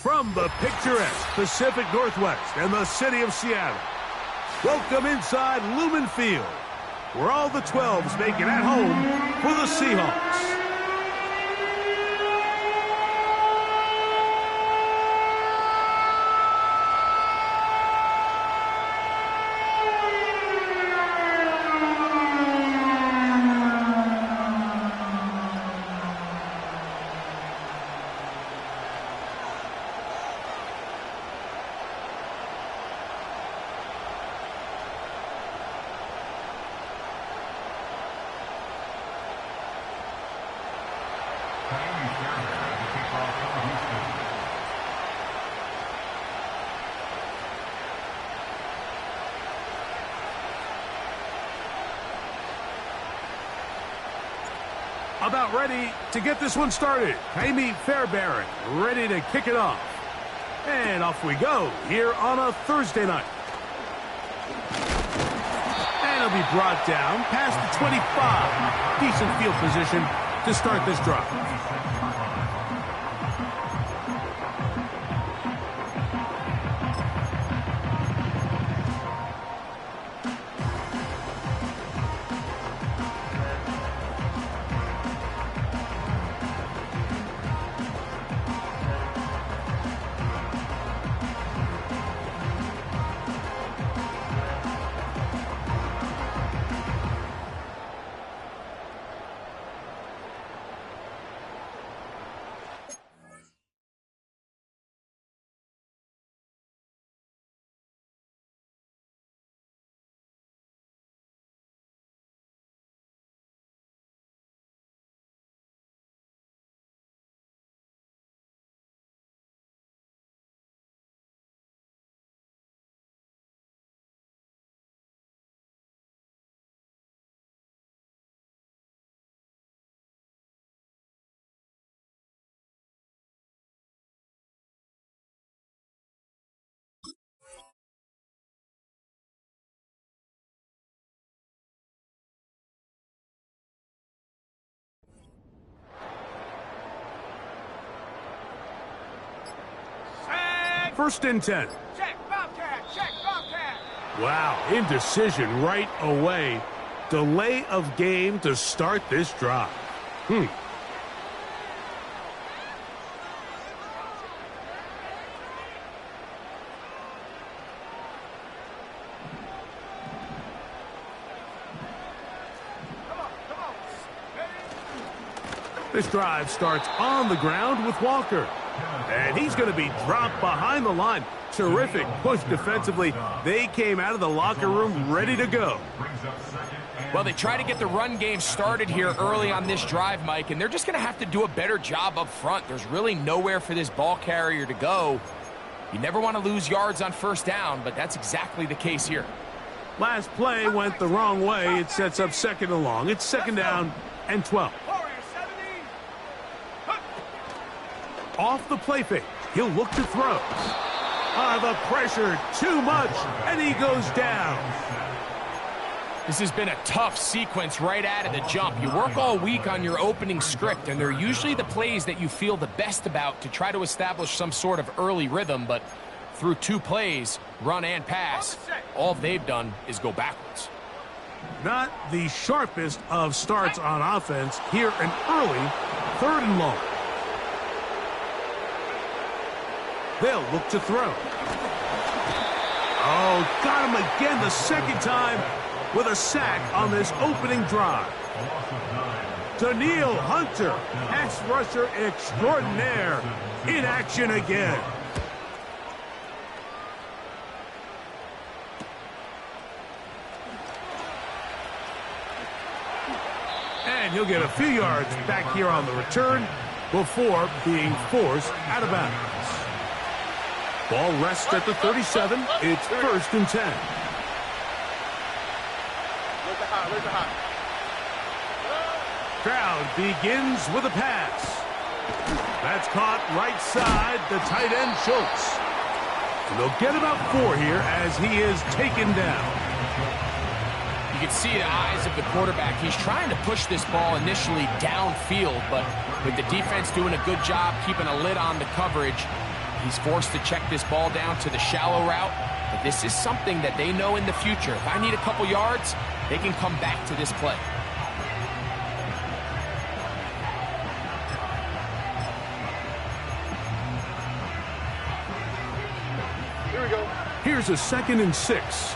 From the picturesque Pacific Northwest and the city of Seattle, welcome inside Lumen Field, where all the 12s make it at home for the Seahawks. About ready to get this one started. Amy Fairbairn ready to kick it off. And off we go here on a Thursday night. And it'll be brought down past the 25. Decent field position to start this drive. First and 10. Check, Bobcat! Check, Bobcat! Wow, indecision right away. Delay of game to start this drive. This drive starts on the ground with Walker. And he's going to be dropped behind the line. Terrific push defensively. They came out of the locker room ready to go. Well, they try to get the run game started here early on this drive, Mike, and they're just going to have to do a better job up front. There's really nowhere for this ball carrier to go. You never want to lose yards on first down, but that's exactly the case here. Last play went the wrong way. It sets up second and long. It's second down and 12. Off the play fake. He'll look to throw. The pressure, too much, and he goes down. This has been a tough sequence right out of the jump. You work all week on your opening script, and they're usually the plays that you feel the best about to try to establish some sort of early rhythm, but through two plays, run and pass, all they've done is go backwards. Not the sharpest of starts on offense here in early third and long. They'll look to throw. Oh, got him again the second time with a sack on this opening drive. Danielle Hunter, pass rusher extraordinaire, in action again. And he'll get a few yards back here on the return before being forced out of bounds. Ball rests at the 37. It's first and 10. Crowd begins with a pass. That's caught right side, the tight end Schultz. And they'll get about 4 here as he is taken down. You can see the eyes of the quarterback. He's trying to push this ball initially downfield, but with the defense doing a good job keeping a lid on the coverage, He's forced to check this ball down to the shallow route. But this is something that they know in the future. If I need a couple yards, they can come back to this play. Here we go. Here's a 2nd and 6.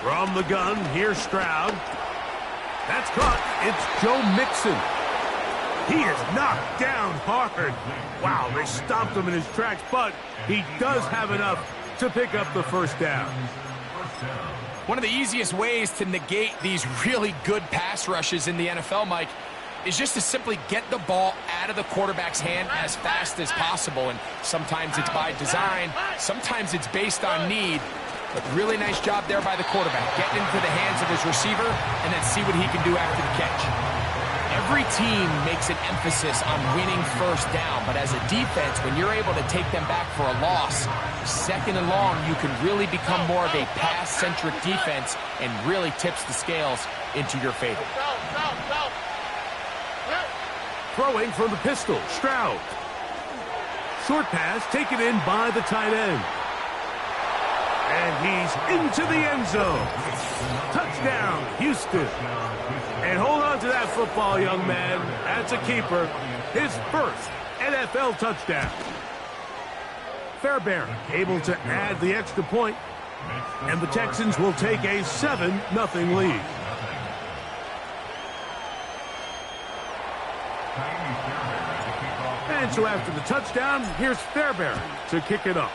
From the gun, here's Stroud. That's caught. It's Joe Mixon. He is knocked down hard. Wow, they stopped him in his tracks, but he does have enough to pick up the first down. One of the easiest ways to negate these really good pass rushes in the NFL, Mike, is just to simply get the ball out of the quarterback's hand as fast as possible. And sometimes it's by design, sometimes it's based on need. But really nice job there by the quarterback, getting into the hands of his receiver and then see what he can do after the catch. Every team makes an emphasis on winning first down, but as a defense, when you're able to take them back for a loss, 2nd and long, you can really become more of a pass-centric defense and really tips the scales into your favor. Throwing from the pistol, Stroud. Short pass taken in by the tight end. And he's into the end zone. Touchdown, Houston. And hold on to that football, young man. That's a keeper. His first NFL touchdown. Fairbairn able to add the extra point. And the Texans will take a 7-0 lead. And so after the touchdown, here's Fairbairn to kick it up.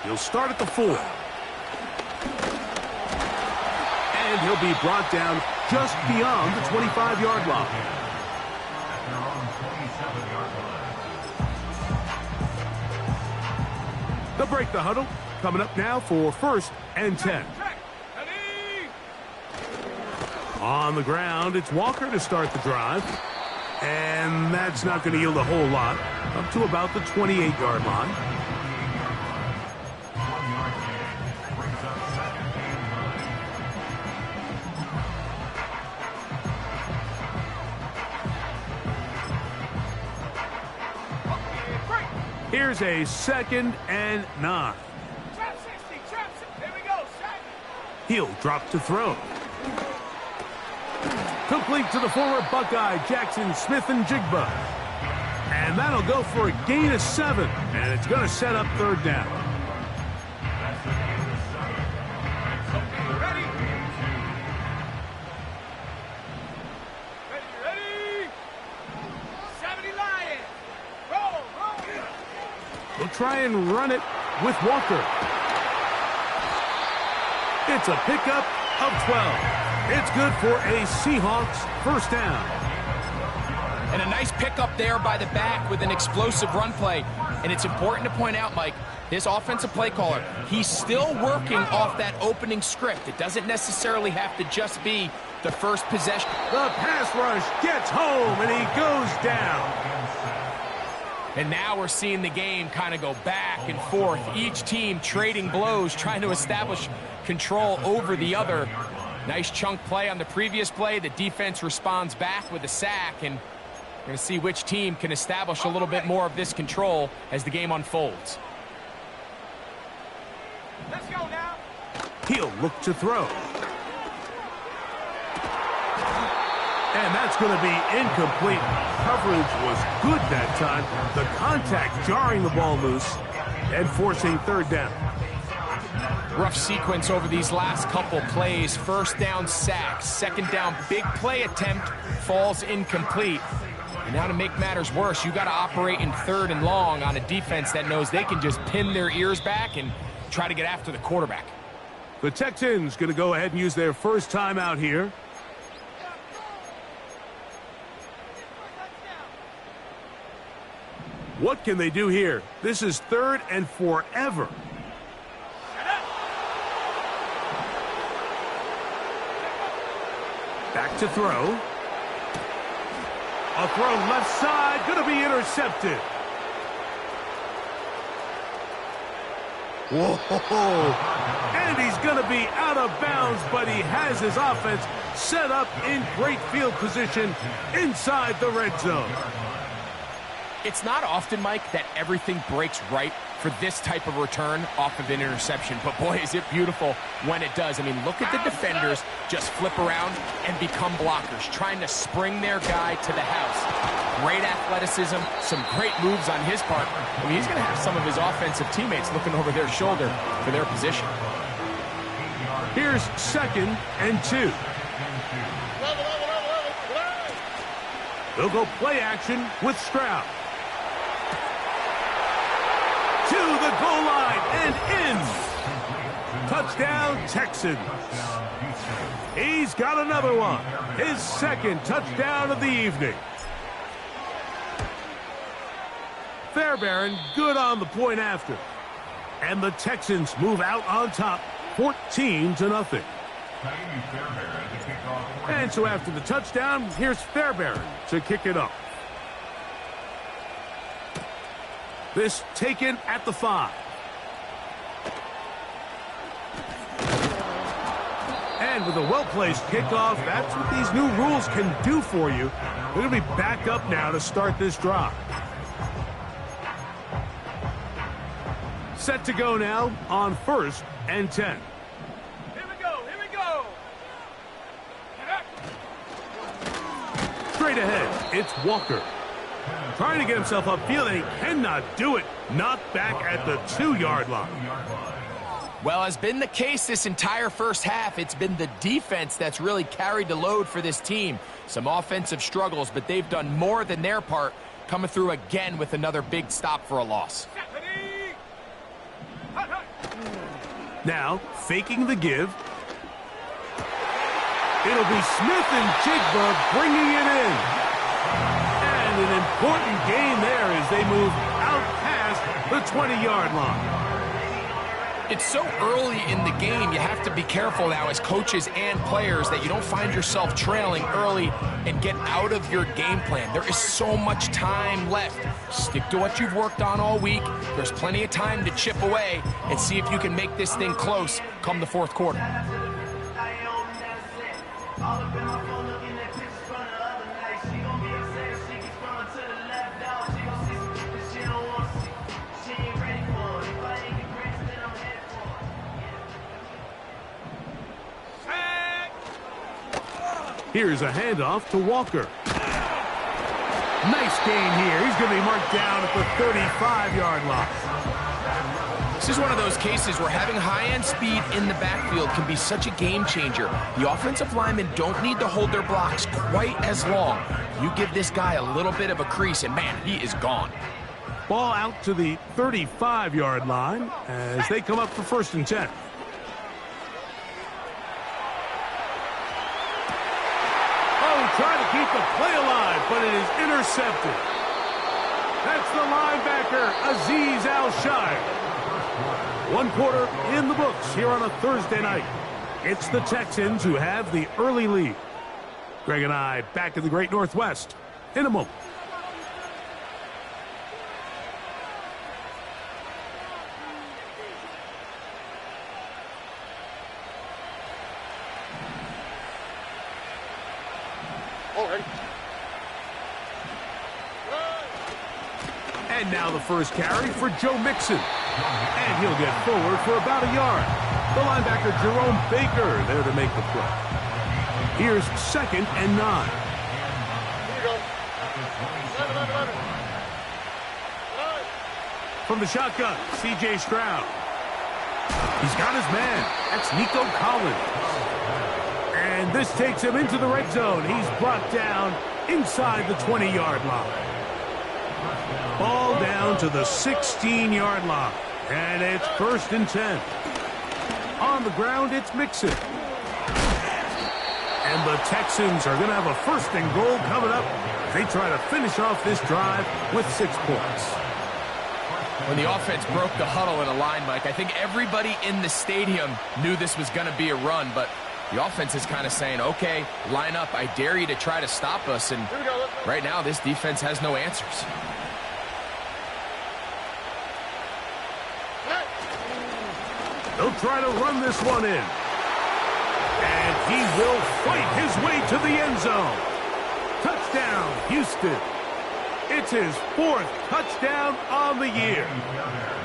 He'll start at the 4. And he'll be brought down just beyond the 25-yard line. They'll break the huddle. Coming up now for 1st and 10. On the ground, it's Walker to start the drive. And that's not going to yield a whole lot. Up to about the 28-yard line. Here's a 2nd and 9. Trap 60, trap 60. There we go, set. He'll drop to throw. Complete to the former Buckeye, Jackson Smith-Njigba. And that'll go for a gain of 7. And it's going to set up 3rd down. Ready? Ready? 70 Lions. Roll. They'll try and run it with Walker. It's a pickup of 12. It's good for a Seahawks first down. And a nice pickup there by the back with an explosive run play. And it's important to point out, Mike, this offensive play caller, he's still working off that opening script. It doesn't necessarily have to just be the first possession. The pass rush gets home, and he goes down. And now we're seeing the game kind of go back and forth. Each team trading blows, trying to establish control over the other. Nice chunk play on the previous play. The defense responds back with a sack, and we're going to see which team can establish a little bit more of this control as the game unfolds. Let's go now. He'll look to throw. And that's going to be incomplete. Coverage was good that time. The contact jarring the ball loose and forcing 3rd down. Rough sequence over these last couple plays. 1st down sack, 2nd down big play attempt falls incomplete. And now to make matters worse, you got to operate in 3rd and long on a defense that knows they can just pin their ears back and try to get after the quarterback. The Texans going to go ahead and use their first timeout here. What can they do here? This is 3rd and forever. Back to throw. A throw left side, going to be intercepted. Whoa! And he's going to be out of bounds, but he has his offense set up in great field position inside the red zone. It's not often, Mike, that everything breaks right for this type of return off of an interception. But, boy, is it beautiful when it does. I mean, look at the defenders just flip around and become blockers, trying to spring their guy to the house. Great athleticism, some great moves on his part. I mean, he's going to have some of his offensive teammates looking over their shoulder for their position. Here's 2nd and 2. They'll go play action with Stroud. To the goal line and in. Touchdown, Texans. He's got another one. His 2nd touchdown of the evening. Fairbairn good on the point after. And the Texans move out on top, 14-0. And so after the touchdown, here's Fairbairn to kick it up. This taken at the 5. And with a well-placed kickoff, that's what these new rules can do for you. They're going to be back up now to start this drive. Set to go now on 1st and 10. Here we go, here we go. Straight ahead, it's Walker. Trying to get himself upfield, and he cannot do it. Knocked back at the 2-yard line. Well, as been the case this entire first half, it's been the defense that's really carried the load for this team. Some offensive struggles, but they've done more than their part, coming through again with another big stop for a loss. Now, faking the give. It'll be Smith and Jigba bringing it in. And an important gain there as they move out past the 20-yard line. It's so early in the game, you have to be careful now as coaches and players that you don't find yourself trailing early and get out of your game plan. There is so much time left. Stick to what you've worked on all week. There's plenty of time to chip away and see if you can make this thing close come the 4th quarter. Here's a handoff to Walker. Nice gain here. He's going to be marked down at the 35-yard line. This is one of those cases where having high-end speed in the backfield can be such a game changer. The offensive linemen don't need to hold their blocks quite as long. You give this guy a little bit of a crease, and man, he is gone. Ball out to the 35-yard line as they come up for 1st and 10. Trying to keep the play alive, but it is intercepted. That's the linebacker, Azeez Al-Shire. 1 quarter in the books here on a Thursday night. It's the Texans who have the early lead. Greg and I back in the Great Northwest in a moment. And now the first carry for Joe Mixon. And he'll get forward for about a yard. The linebacker, Jerome Baker, there to make the play. Here's 2nd and 9. From the shotgun, C.J. Stroud. He's got his man. That's Nico Collins. And this takes him into the red zone. He's brought down inside the 20-yard line. Ball down to the 16-yard line. And it's 1st and 10. On the ground, it's Mixon. And the Texans are going to have a 1st and goal coming up. They try to finish off this drive with 6 points. When the offense broke the huddle in a line, Mike, I think everybody in the stadium knew this was going to be a run, but the offense is kind of saying, okay, line up. I dare you to try to stop us. And right now, this defense has no answers. He'll try to run this one in. And he will fight his way to the end zone. Touchdown, Houston. It's his 4th touchdown on the year.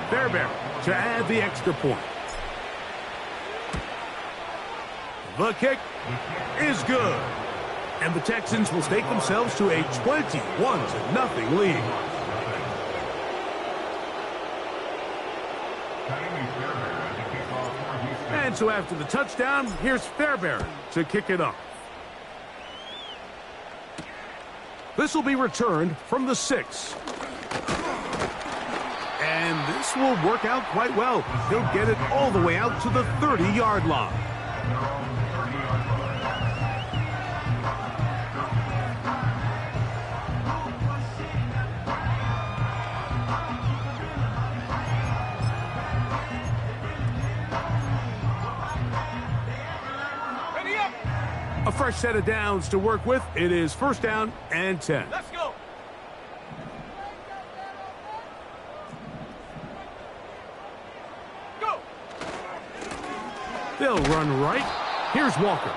Fairbairn to add the extra point. The kick is good. And the Texans will stake themselves to a 21-0 lead. And so after the touchdown, here's Fairbairn to kick it off. This will be returned from the 6. And this will work out quite well. He'll get it all the way out to the 30-yard line. A fresh set of downs to work with. It is 1st down and 10. Let's go. Go. They'll run right. Here's Walker.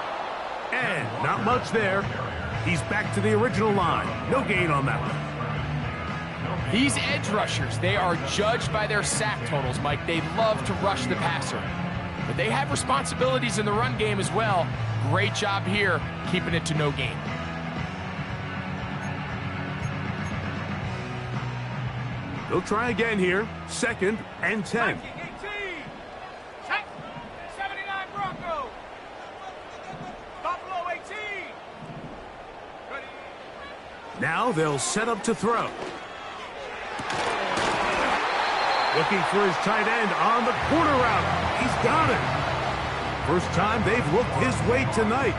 And not much there. He's back to the original line. No gain on that one. These edge rushers, they are judged by their sack totals, Mike. They love to rush the passer. But they have responsibilities in the run game as well. Great job here, keeping it to no gain. They'll try again here. 2nd and 10. Check. 79 Broncos. Buffalo 18. Ready. Now they'll set up to throw. Looking for his tight end on the corner route. He's got it. First time they've looked his way tonight.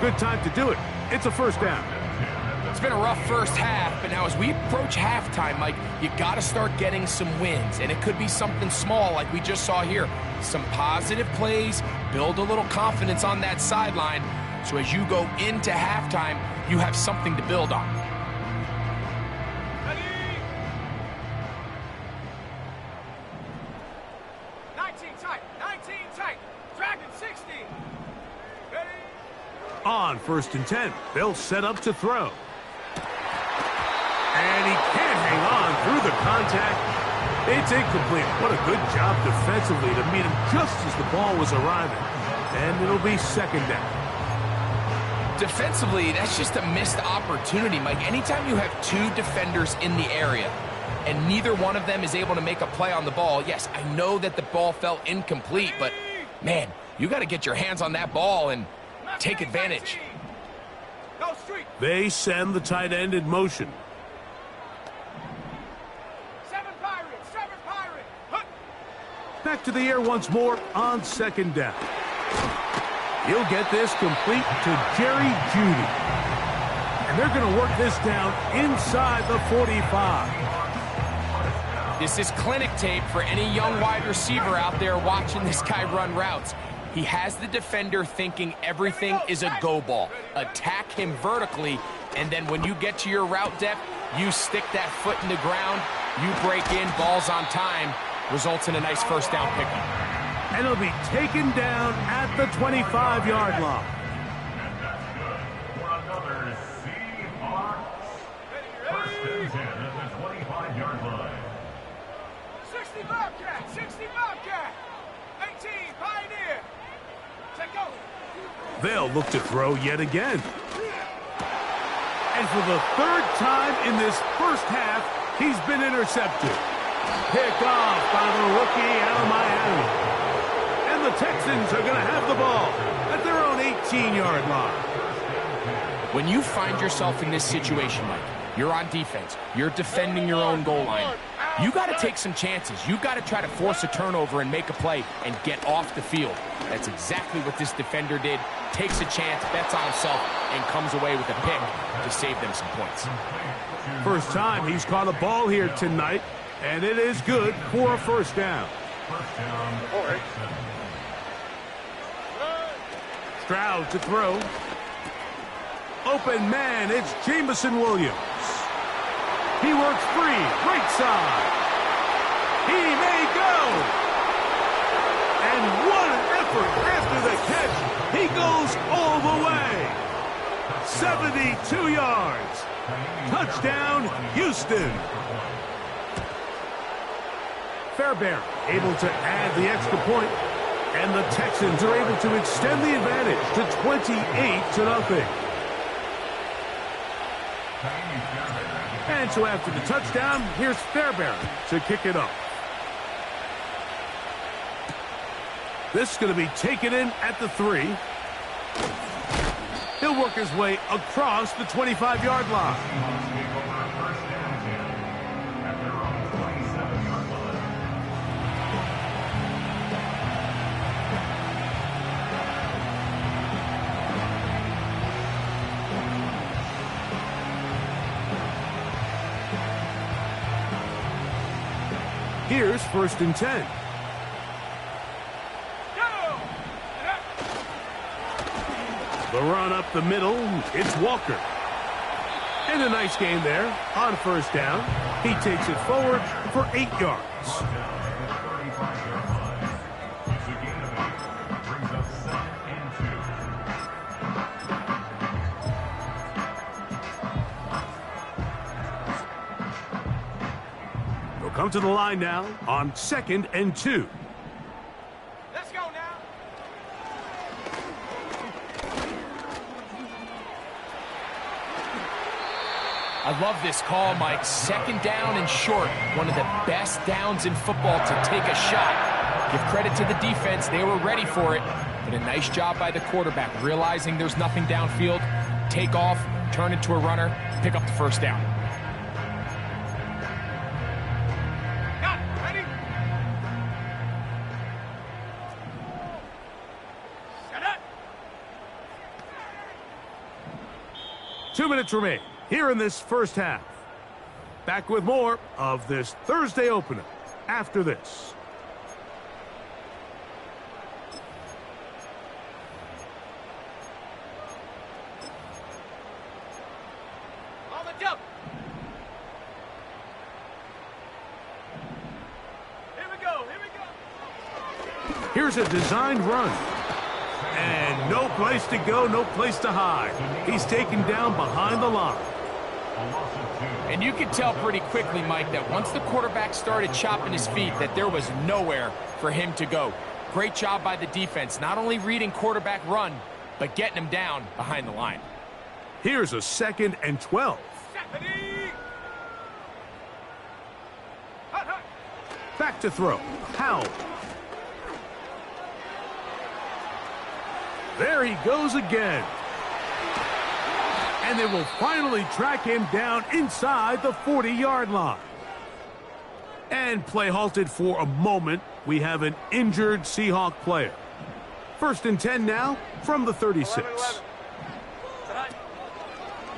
Good time to do it. It's a 1st down. It's been a rough first half, but now as we approach halftime, Mike, you got to start getting some wins, and it could be something small like we just saw here. Some positive plays, build a little confidence on that sideline, so as you go into halftime, you have something to build on. Ready. 19 tight. 19 tight. Dragon 60. Ready. On 1st and 10, they'll set up to throw. And he can't hang on through the contact. It's incomplete. What a good job defensively to meet him just as the ball was arriving. And it'll be 2nd down. Defensively, that's just a missed opportunity, Mike. Anytime you have 2 defenders in the area and neither one of them is able to make a play on the ball, yes, I know that the ball felt incomplete, but, man, you got to get your hands on that ball and take advantage. Go street. They send the tight end in motion. 7 Pirates. 7 Pirates. Hunt. Back to the air once more on 2nd down. He'll get this complete to Jerry Jeudy. And they're going to work this down inside the 45. This is clinic tape for any young wide receiver out there watching this guy run routes. He has the defender thinking everything is a go ball. Attack him vertically, and then when you get to your route depth, you stick that foot in the ground, you break in, balls on time, results in a nice 1st down pickup. And he'll be taken down at the 25-yard line. For another Seahawks. First and 10 at the 25-yard line. 60 Bobcat. 60 Bobcat. 18 Pioneer. Check go. They'll look to throw yet again. And for the 3rd time in this first half, he's been intercepted. Picked off by the rookie out of Miami. And the Texans are going to have the ball at their own 18-yard line. When you find yourself in this situation, Mike, you're on defense, you're defending your own goal line, you got to take some chances. You got to try to force a turnover and make a play and get off the field. That's exactly what this defender did. Takes a chance, bets on himself, and comes away with a pick to save them some points. First time he's caught a ball here tonight, and it is good for a 1st down. Stroud to throw. Open man, it's Jameson Williams. He works free, right side. He may go. And what an effort after the catch. He goes all the way. 72 yards. Touchdown, Houston. Fairbairn able to add the extra point, and the Texans are able to extend the advantage to 28-0. And so after the touchdown, here's Fairbairn to kick it off. This is going to be taken in at the 3. He'll work his way across the 25-yard line. Here's 1st and 10. The run up the middle, it's Walker. And a nice gain there on 1st down. He takes it forward for 8 yards. They'll come to the line now on 2nd and 2. Let's go now. I love this call, Mike. 2nd down and short. One of the best downs in football to take a shot. Give credit to the defense. They were ready for it. But a nice job by the quarterback, realizing there's nothing downfield. Take off, turn it to a runner, pick up the 1st down. Got it. Ready? Set up. 2 minutes remain here in this first half. Back with more of this Thursday opener after this. On the jump. Here we go. Here we go. Here's a designed run. And no place to go, no place to hide. He's taken down behind the line. And you could tell pretty quickly, Mike, that once the quarterback started chopping his feet, that there was nowhere for him to go. Great job by the defense, not only reading quarterback run, but getting him down behind the line. Here's a 2nd and 12. Ready. Hut, hut. Back to throw. Howell. There he goes again. And they will finally track him down inside the 40-yard line. And play halted for a moment. We have an injured Seahawk player. 1st and 10 now from the 36. 11.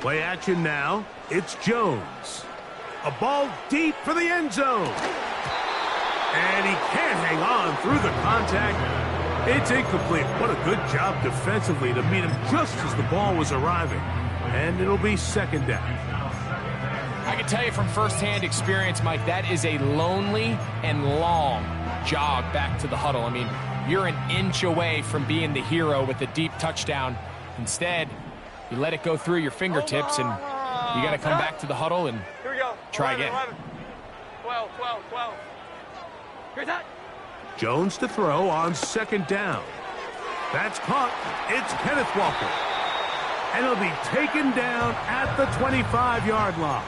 Play action now. It's Jones. A ball deep for the end zone. And he can't hang on through the contact. It's incomplete. What a good job defensively to meet him just as the ball was arriving. And it'll be 2nd down. I can tell you from firsthand experience, Mike, that is a lonely and long jog back to the huddle. I mean, you're an inch away from being the hero with a deep touchdown. Instead, you let it go through your fingertips, and you got to come back to the huddle and Here we go. try 11, again. 11. 12, 12, 12. Here's that. Jones to throw on 2nd down. That's caught. It's Kenneth Walker. And he'll be taken down at the 25-yard line.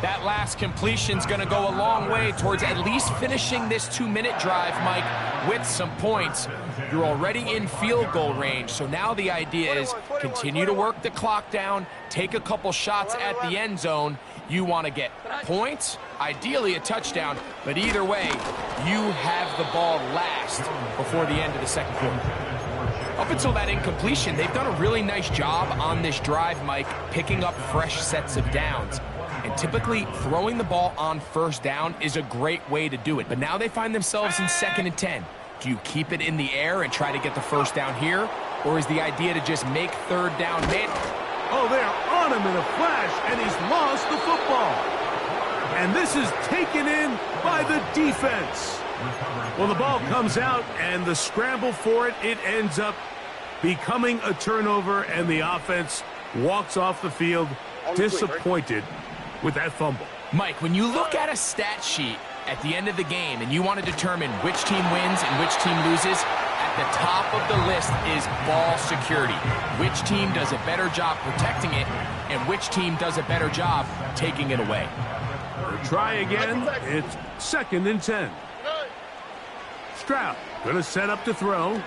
That last completion's going to go a long way towards at least finishing this 2-minute drive, Mike, with some points. You're already in field goal range, so now the idea is continue to work the clock down, take a couple shots at the end zone. You want to get points, ideally a touchdown, but either way, you have the ball last before the end of the 2nd quarter. Up until that incompletion, they've done a really nice job on this drive, Mike, picking up fresh sets of downs. And typically, throwing the ball on 1st down is a great way to do it. But now they find themselves in 2nd and 10. Do you keep it in the air and try to get the 1st down here? Or is the idea to just make 3rd down mandatory? Oh, they're on him in a flash, and he's lost the football. And this is taken in by the defense. Well, the ball comes out, and the scramble for it, it ends up becoming a turnover, and the offense walks off the field disappointed with that fumble. Mike, when you look at a stat sheet at the end of the game and you want to determine which team wins and which team loses, at the top of the list is ball security. Which team does a better job protecting it, and which team does a better job taking it away. Try again. It's 2nd and 10. Stroud going to set up to throw.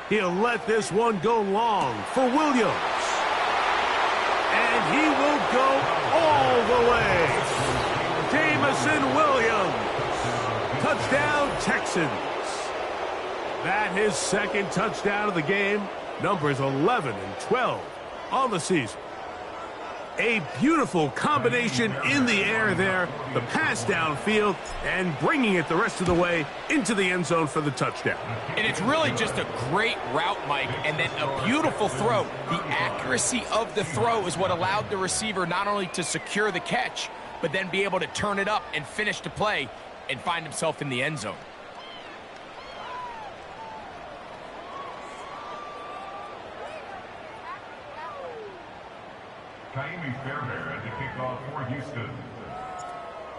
He'll let this one go long for Williams. And he will go all the way. Jamison Williams. Touchdown, Texans. That his 2nd touchdown of the game. Numbers 11 and 12 on the season. A beautiful combination in the air there. The pass downfield and bringing it the rest of the way into the end zone for the touchdown. And it's really just a great route, Mike, and then a beautiful throw. The accuracy of the throw is what allowed the receiver not only to secure the catch, but then be able to turn it up and finish the play and find himself in the end zone.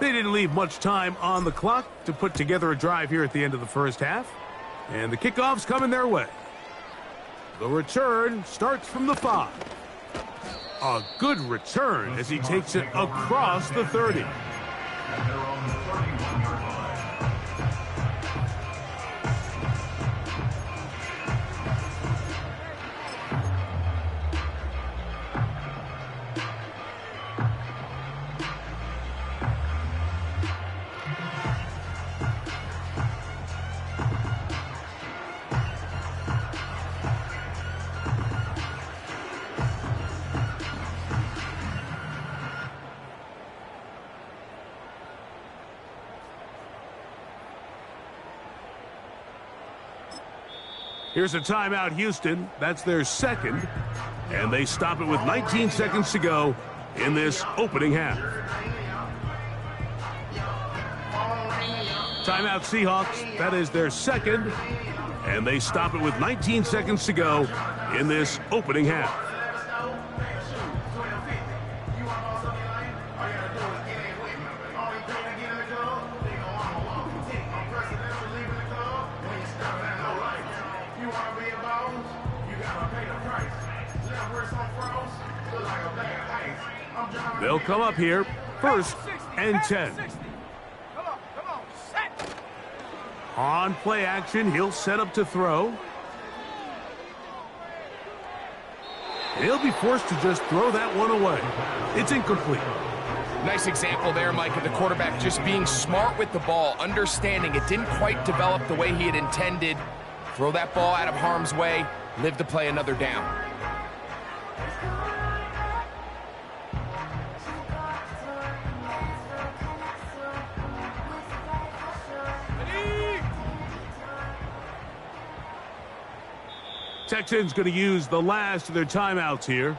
They didn't leave much time on the clock to put together a drive here at the end of the first half. And the kickoff's coming their way. The return starts from the 5. A good return as he takes it across the 30. Here's a timeout, Houston. That's their 2nd. And they stop it with 19 seconds to go in this opening half. Timeout, Seahawks. That is their 2nd. And they stop it with 19 seconds to go in this opening half. They'll come up here, 1st and 10. On play action, he'll set up to throw. He'll be forced to just throw that one away. It's incomplete. Nice example there, Mike, of the quarterback just being smart with the ball, understanding it didn't quite develop the way he had intended. Throw that ball out of harm's way, live to play another down. Texans going to use the last of their timeouts here,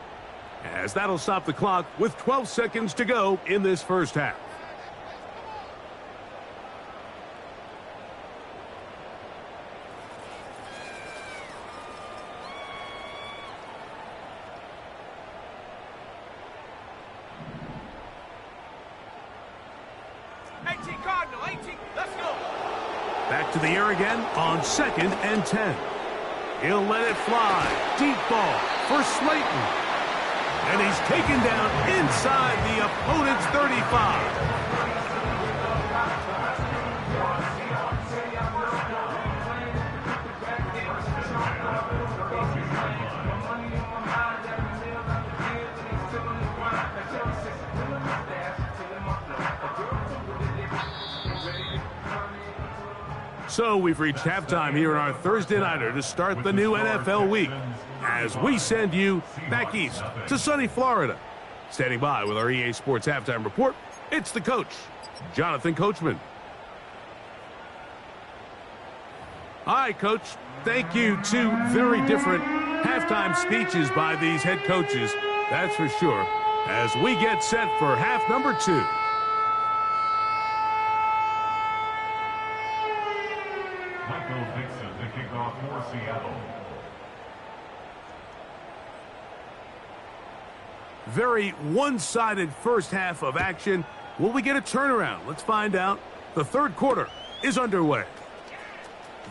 as that'll stop the clock with 12 seconds to go in this first half. Back to the air again on 2nd and 10. He'll let it fly. Deep ball for Slayton. And he's taken down inside the opponent's 35. So we've reached halftime here in our Thursday Nighter to start the new NFL week as we send you back east to sunny Florida. Standing by with our EA Sports Halftime Report, it's the coach, Jonathan Coachman. Hi, Coach. Thank you. 2 very different halftime speeches by these head coaches, that's for sure, as we get set for half number 2. Seattle. Very one-sided first half of action. Will we get a turnaround? Let's find out. The third quarter is underway.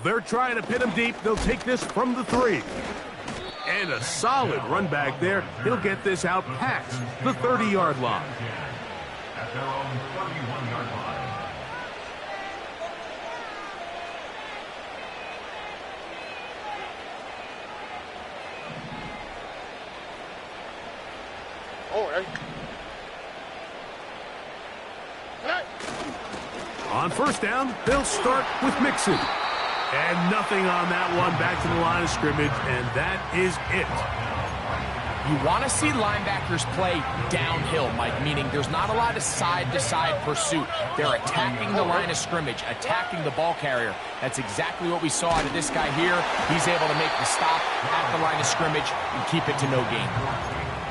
They're trying to pin him deep. They'll take this from the 3. And a solid run back there. He'll get this out past the 30-yard line. At their own 31-yard line. On first down, they'll start with Mixon. And nothing on that one, back to the line of scrimmage, and that is it. You want to see linebackers play downhill, Mike, meaning there's not a lot of side-to-side pursuit. They're attacking the line of scrimmage, attacking the ball carrier. That's exactly what we saw out of this guy here. He's able to make the stop at the line of scrimmage and keep it to no gain.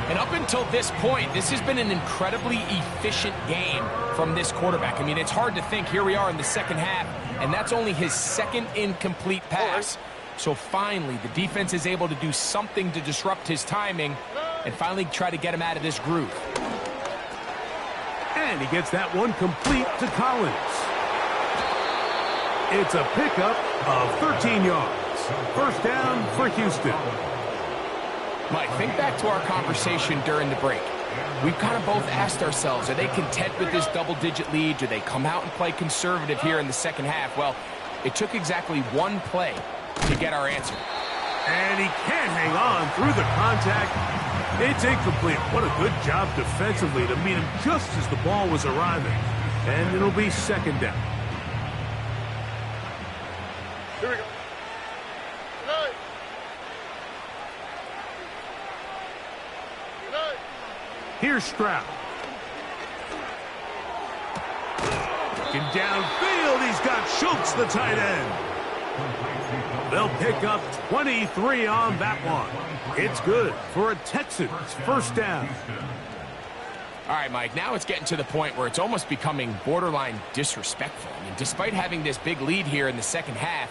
And up until this point, this has been an incredibly efficient game from this quarterback. I mean, it's hard to think. Here we are in the second half, and that's only his second incomplete pass. So finally, the defense is able to do something to disrupt his timing and finally try to get him out of this groove. And he gets that one complete to Collins. It's a pickup of 13 yards. First down for Houston. Mike, think back to our conversation during the break. We've kind of both asked ourselves, are they content with this double-digit lead? Do they come out and play conservative here in the second half? Well, it took exactly one play to get our answer. And he can't hang on through the contact. It's incomplete. What a good job defensively to meet him just as the ball was arriving. And it'll be second down. Here we go. Here's Stroud. Looking downfield, he's got Schultz, the tight end. They'll pick up 23 on that one. It's good for a Texans first down. All right, Mike, now it's getting to the point where it's almost becoming borderline disrespectful. I mean, despite having this big lead here in the second half,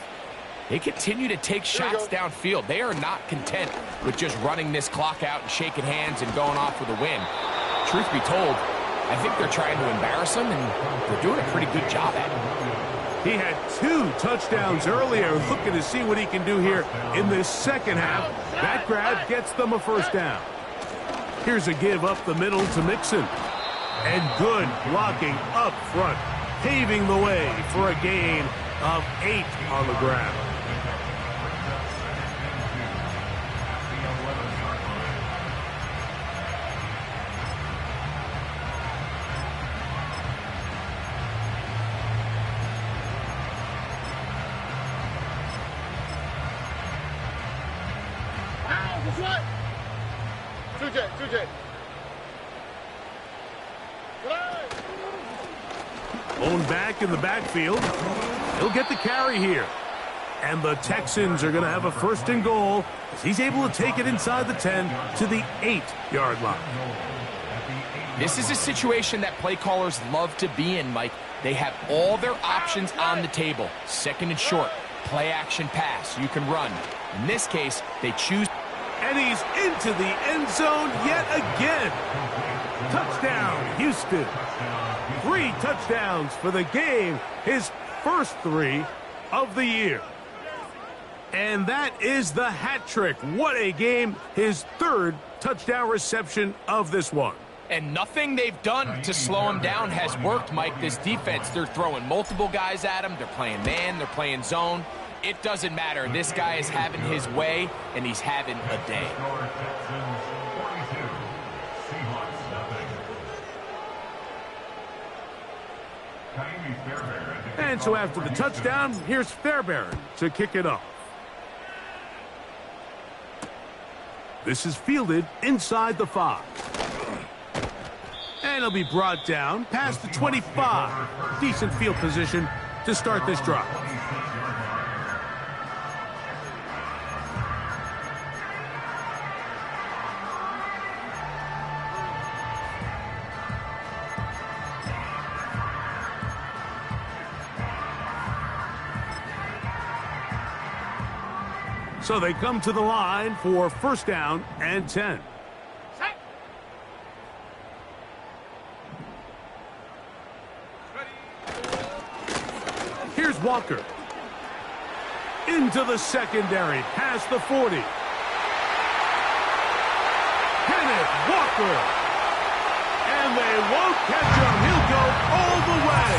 they continue to take shots downfield. They are not content with just running this clock out and shaking hands and going off with a win. Truth be told, I think they're trying to embarrass him, and they're doing a pretty good job at it. He had 2 touchdowns earlier, looking to see what he can do here in this second half. That grab gets them a first down. Here's a give up the middle to Mixon. And good blocking up front, paving the way for a gain of 8 on the ground. Own back in the backfield. He'll get the carry here. And the Texans are going to have a first and goal as he's able to take it inside the 10 to the 8-yard line. This is a situation that play callers love to be in, Mike. They have all their options on the table. Second and short, play action pass. You can run. In this case, they choose. And he's into the end zone yet again. Touchdown, Houston. 3 touchdowns for the game. His first 3 of the year. And that is the hat trick. What a game. His 3rd touchdown reception of this one. And nothing they've done to slow him down has worked, Mike. This defense, they're throwing multiple guys at him. They're playing man. They're playing zone. It doesn't matter. This guy is having his way, and he's having a day. And so after the touchdown, here's Fairbairn to kick it off. This is fielded inside the 5. And he'll be brought down past the 25. Decent field position to start this drive. So they come to the line for first down and 10. Set. Here's Walker. Into the secondary, past the 40. Kenneth Walker. And they won't catch him. He'll go all the way.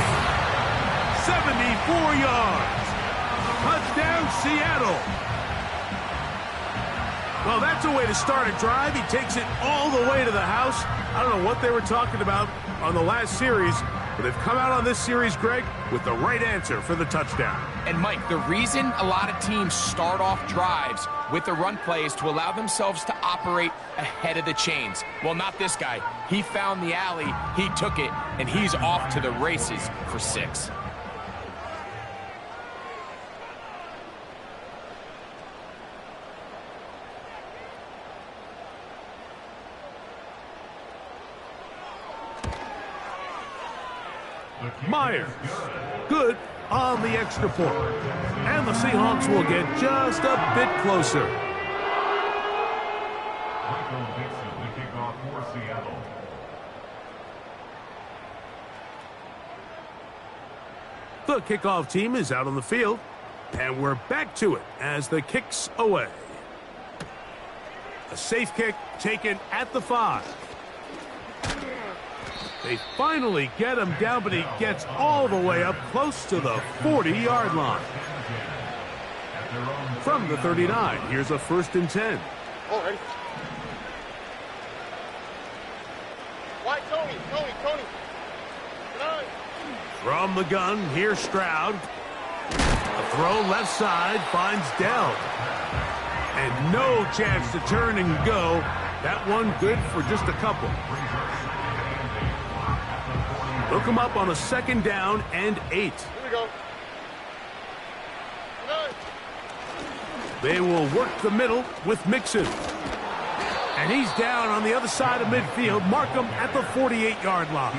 74 yards. Touchdown, Seattle. Well, that's a way to start a drive. He takes it all the way to the house. I don't know what they were talking about on the last series, but they've come out on this series, Greg, with the right answer for the touchdown. And, Mike, the reason a lot of teams start off drives with the run play is to allow themselves to operate ahead of the chains. Well, not this guy. He found the alley, he took it, and he's off to the races for 6. Myers, good on the extra point. And the Seahawks will get just a bit closer. Michael Dixon, the kickoff for Seattle. The kickoff team is out on the field, and we're back to it as the kick's away. A safe kick taken at the 5. They finally get him down, but he gets all the way up close to the 40-yard line. From the 39, here's a 1st and 10. All right. White, Tony. Nine. From the gun, here's Stroud. A throw left side finds Dell. And no chance to turn and go. That one good for just a couple. Look him up on a 2nd down and 8. Here we go. Nine. They will work the middle with Mixon. And he's down on the other side of midfield. Mark him at the 48-yard line.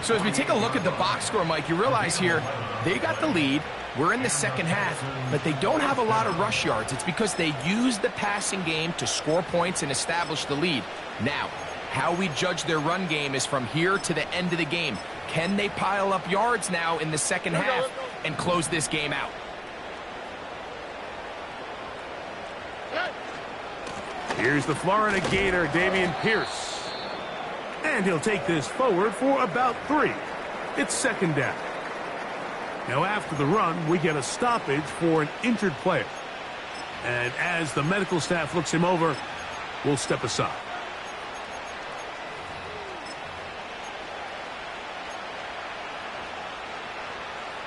So as we take a look at the box score, Mike, you realize here they got the lead. We're in the second half, but they don't have a lot of rush yards. It's because they use the passing game to score points and establish the lead. Now, how we judge their run game is from here to the end of the game. Can they pile up yards now in the second half and close this game out? Here's the Florida Gator, Dameon Pierce. And he'll take this forward for about 3. It's 2nd down. Now after the run, we get a stoppage for an injured player. And as the medical staff looks him over, we'll step aside.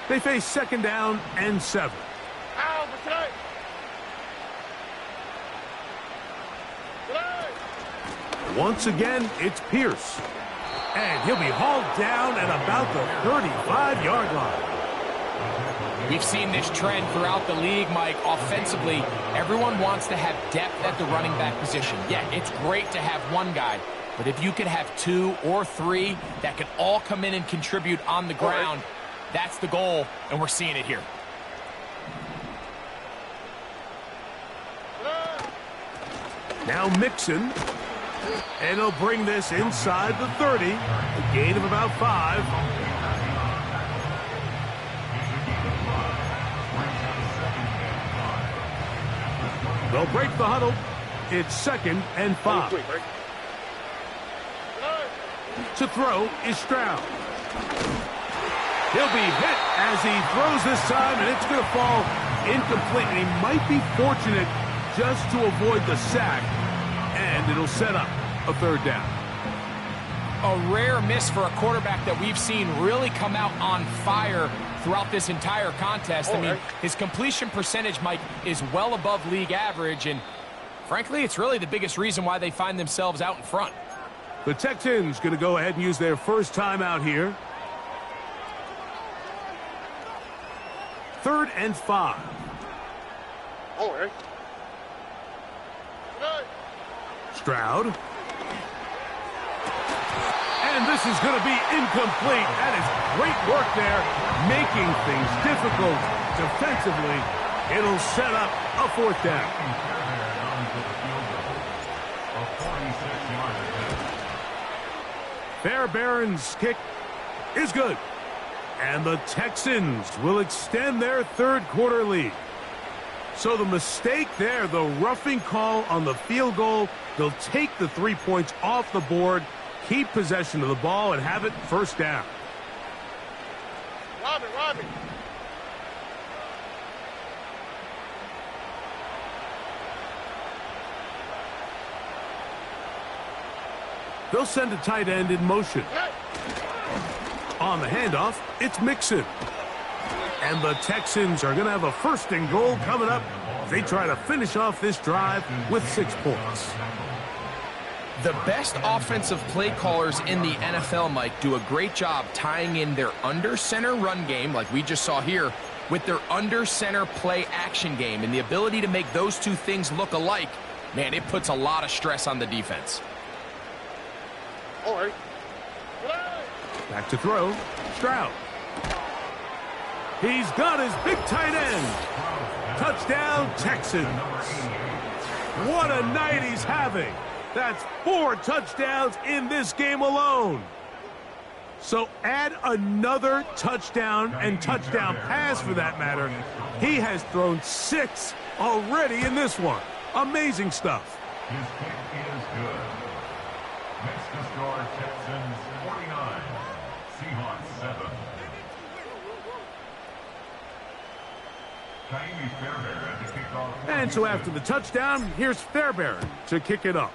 They face 2nd down and 7. Ow, for tonight. Once again, it's Pierce. And he'll be hauled down at about the 35-yard line. We've seen this trend throughout the league, Mike. Offensively, everyone wants to have depth at the running back position. Yeah, it's great to have one guy, but if you could have 2 or 3 that could all come in and contribute on the ground, that's the goal, and we're seeing it here. Now Mixon. And he'll bring this inside the 30. A gain of about 5. They'll break the huddle. It's 2nd and 5. To throw is Stroud. He'll be hit as he throws this time, and it's going to fall incomplete. And he might be fortunate just to avoid the sack. And it'll set up a 3rd down. A rare miss for a quarterback that we've seen really come out on fire throughout this entire contest. I mean, his completion percentage, Mike, is well above league average, and frankly, it's really the biggest reason why they find themselves out in front. The Texans going to go ahead and use their first timeout here. 3rd and 5. All right. Stroud. And this is going to be incomplete. That is great work there, making things difficult defensively. It'll set up a 4th down. Fairbairn's kick is good. And the Texans will extend their 3rd quarter lead. So the mistake there, the roughing call on the field goal, they'll take the 3 points off the board, keep possession of the ball, and have it 1st down. Robbie. They'll send a tight end in motion. On the handoff, it's Mixon. And the Texans are going to have a 1st and goal coming up. They try to finish off this drive with 6 points. The best offensive play callers in the NFL, Mike, do a great job tying in their under-center run game, like we just saw here, with their under-center play action game. And the ability to make those 2 things look alike, man, it puts a lot of stress on the defense. All right. Back to throw, Stroud. He's got his big tight end. Touchdown, Texans. What a night he's having. That's 4 touchdowns in this game alone. So add another touchdown and touchdown pass for that matter. He has thrown 6 already in this one. Amazing stuff. His kick is good. Next to score, Texans 49, Seahawks 7. Fairbairn to kick off. And so after the touchdown, here's Fairbairn to kick it up.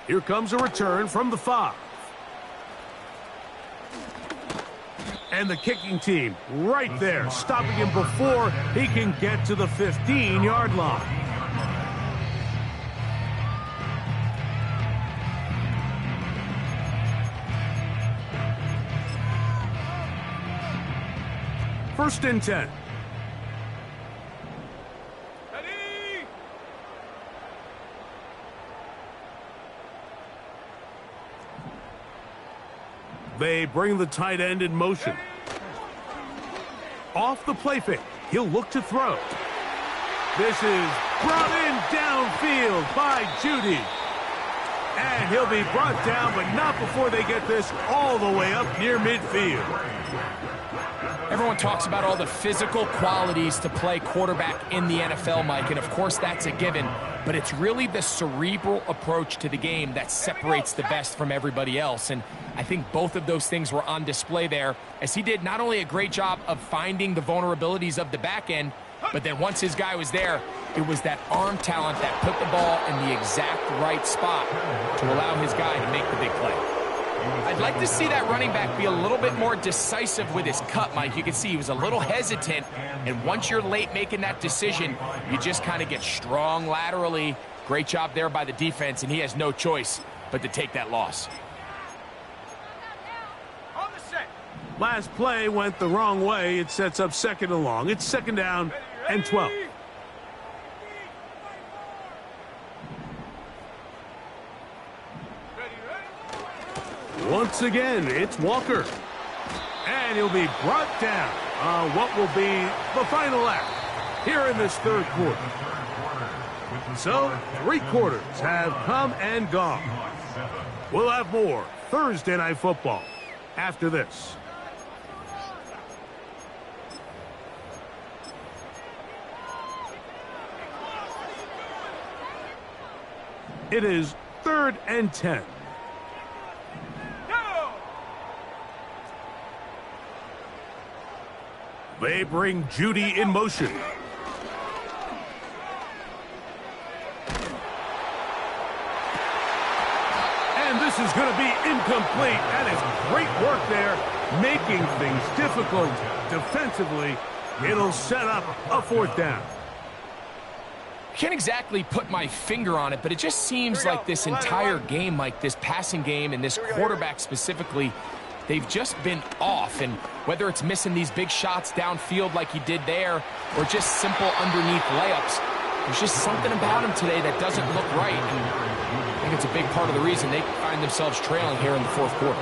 Here comes a return from the 5. And the kicking team right there, stopping him before he can get to the 15-yard line. First and 10. They bring the tight end in motion. Off the play fake, he'll look to throw. This is brought in downfield by Judy. And he'll be brought down, but not before they get this all the way up near midfield. Everyone talks about all the physical qualities to play quarterback in the NFL, Mike, and of course that's a given, but it's really the cerebral approach to the game that separates the best from everybody else, and I think both of those things were on display there, as he did not only a great job of finding the vulnerabilities of the back end, but then once his guy was there, it was that arm talent that put the ball in the exact right spot to allow his guy to make the big play. I'd like to see that running back be a little bit more decisive with his cut, Mike. You can see he was a little hesitant, and once you're late making that decision, you just kind of get strong laterally. Great job there by the defense, and he has no choice but to take that loss. Last play went the wrong way. It sets up 2nd and long. It's 2nd down and 12. Once again, it's Walker. And he'll be brought down on what will be the final act here in this 3rd quarter. So, 3 quarters have come and gone. We'll have more Thursday Night Football after this. It is 3rd and 10. They bring Judy in motion. And this is going to be incomplete. That is great work there, making things difficult defensively. It'll set up a 4th down. Can't exactly put my finger on it, but it just seems like this entire game, like this passing game and this quarterback specifically, they've just been off, and whether it's missing these big shots downfield like he did there or just simple underneath layups, there's just something about him today that doesn't look right, and I think it's a big part of the reason they find themselves trailing here in the 4th quarter.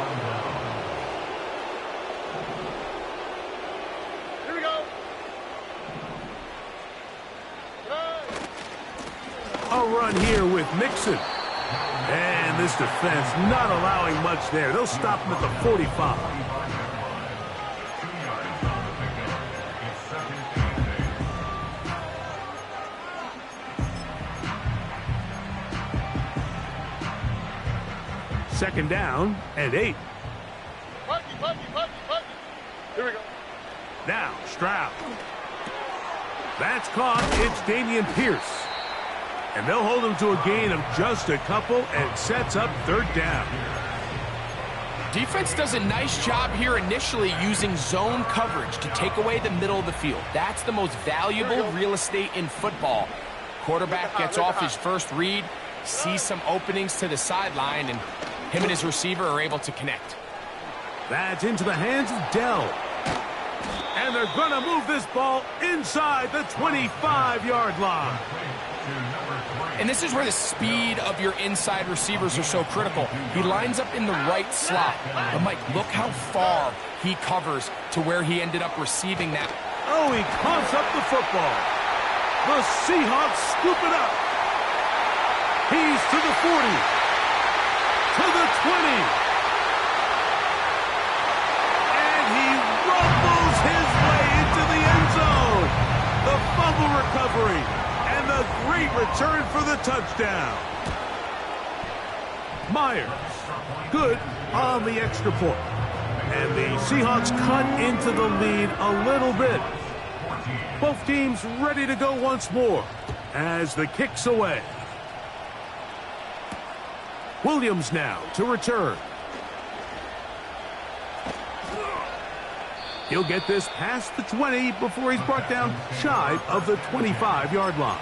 run here with Mixon. And this defense not allowing much there. They'll stop him at the 45. Second down and 8. Here we go. Now, Stroud. That's caught. It's Dameon Pierce. And they'll hold him to a gain of just a couple and sets up third down. Defense does a nice job here initially using zone coverage to take away the middle of the field. That's the most valuable real estate in football. Quarterback gets off his first read, sees some openings to the sideline, and him and his receiver are able to connect. That's into the hands of Dell. And they're going to move this ball inside the 25-yard line. And this is where the speed of your inside receivers are so critical. He lines up in the right slot. But, Mike, look how far he covers to where he ended up receiving that. Oh, he coughs up the football. The Seahawks scoop it up. He's to the 40. To the 20. And he rumbles his way into the end zone. The fumble recovery. And the great return for the touchdown. Myers, good on the extra point. And the Seahawks cut into the lead a little bit. Both teams ready to go once more as the kick's away. Williams now to return. He'll get this past the 20 before he's brought down shy of the 25-yard line.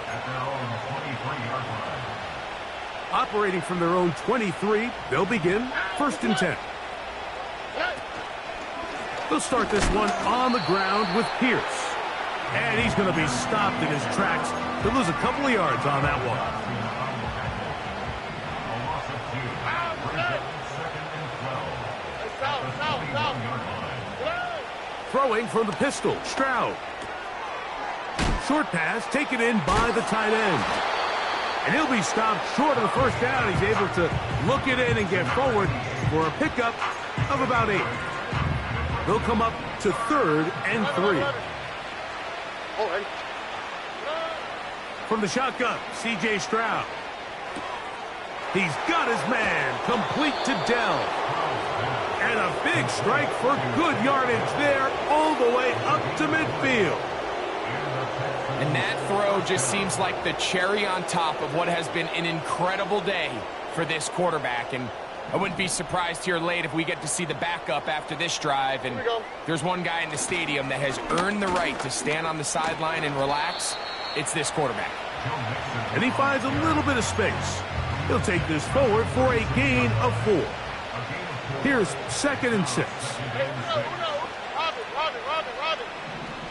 Operating from their own 23, they'll begin 1st and 10. They'll start this one on the ground with Pierce. And he's going to be stopped in his tracks. He'll lose a couple of yards on that one. Throwing from the pistol, Stroud. Short pass taken in by the tight end. And he'll be stopped short of the first down. He's able to look it in and get forward for a pickup of about 8. They'll come up to 3rd and 3. From the shotgun, C.J. Stroud. He's got his man, complete to Dell. And a big strike for good yardage there, all the way up to midfield. And that throw just seems like the cherry on top of what has been an incredible day for this quarterback. And I wouldn't be surprised here late if we get to see the backup after this drive. And there's one guy in the stadium that has earned the right to stand on the sideline and relax. It's this quarterback. And he finds a little bit of space. He'll take this forward for a gain of 4. Here's 2nd and 6.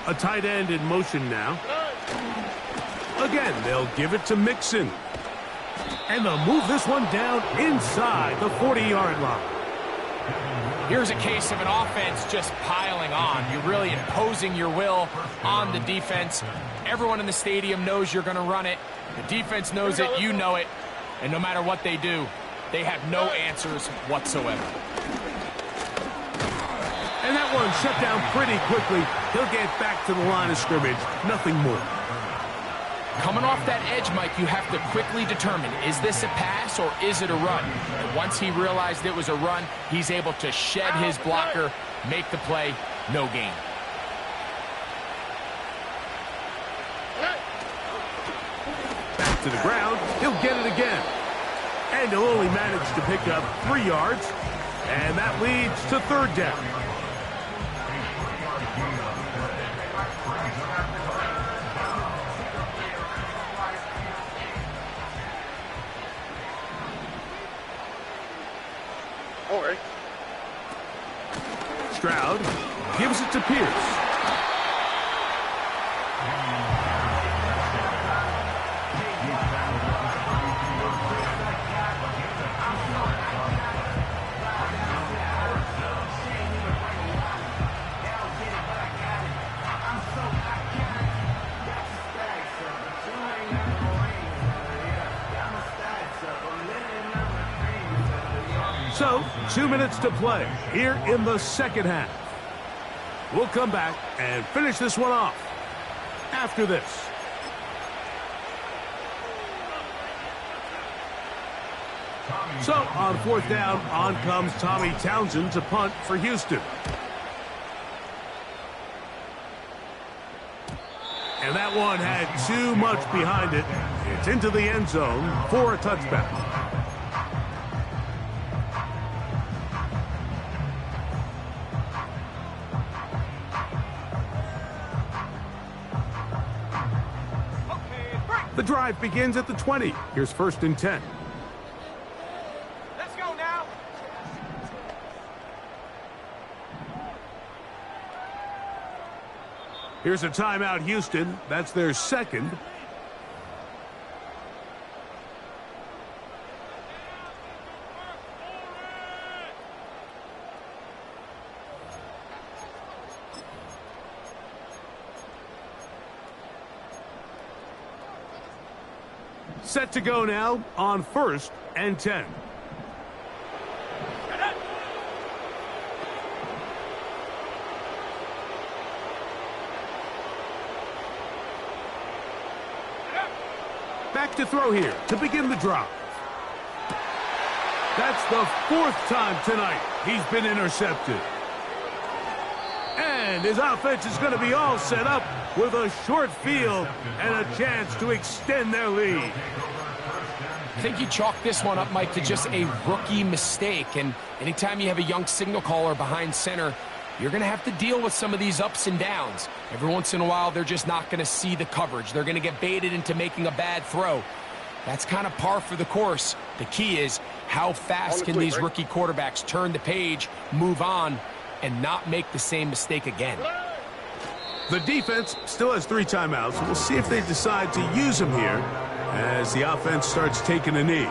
A tight end in motion now. Again, they'll give it to Mixon. And they'll move this one down inside the 40-yard line. Here's a case of an offense just piling on. You're really imposing your will on the defense. Everyone in the stadium knows you're going to run it. The defense knows it. You know it. And no matter what they do, they have no answers whatsoever. And that one shut down pretty quickly. He'll get back to the line of scrimmage. Nothing more. Coming off that edge, Mike, you have to quickly determine, is this a pass or is it a run? And once he realized it was a run, he's able to shed his blocker, make the play, no gain. Back to the ground. He'll get it again. And he'll only manage to pick up 3 yards. And that leads to 3rd down. Stroud gives it to Pierce. So, 2 minutes to play here in the second half. We'll come back and finish this one off after this. So, on fourth down, on comes Tommy Townsend to punt for Houston. And that one had too much behind it. It's into the end zone for a touchback. The drive begins at the 20. Here's 1st and 10. Let's go now. Here's a timeout, Houston. That's their second. Set to go now on 1st and 10. Back to throw here to begin the drive. That's the 4th time tonight he's been intercepted. And his offense is going to be all set up with a short field and a chance to extend their lead. I think you chalk this one up, Mike, to just a rookie mistake. And anytime you have a young signal caller behind center, you're going to have to deal with some of these ups and downs. Every once in a while, they're just not going to see the coverage. They're going to get baited into making a bad throw. That's kind of par for the course. The key is how fast can these rookie quarterbacks turn the page, move on, and not make the same mistake again. The defense still has 3 timeouts. We'll see if they decide to use them here as the offense starts taking a knee.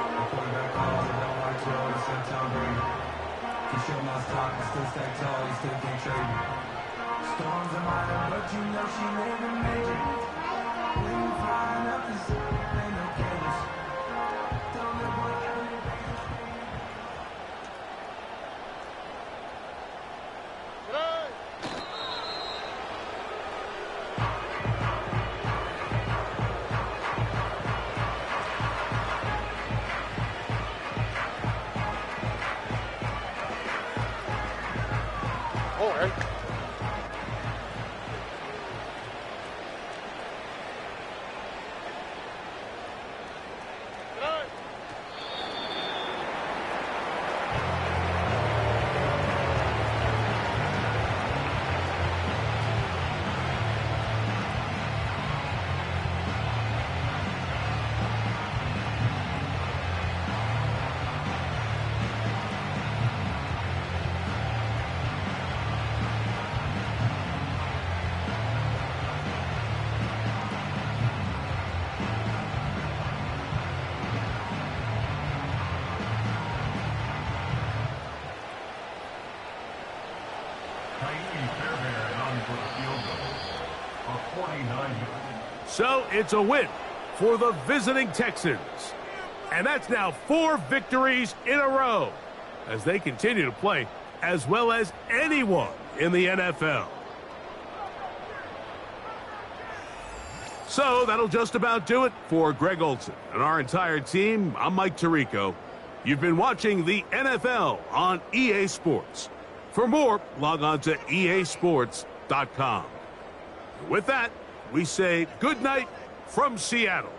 So it's a win for the visiting Texans. And that's now 4 victories in a row as they continue to play as well as anyone in the NFL. So that'll just about do it for Greg Olsen and our entire team. I'm Mike Tirico. You've been watching the NFL on EA Sports. For more, log on to easports.com. With that, we say good night from Seattle.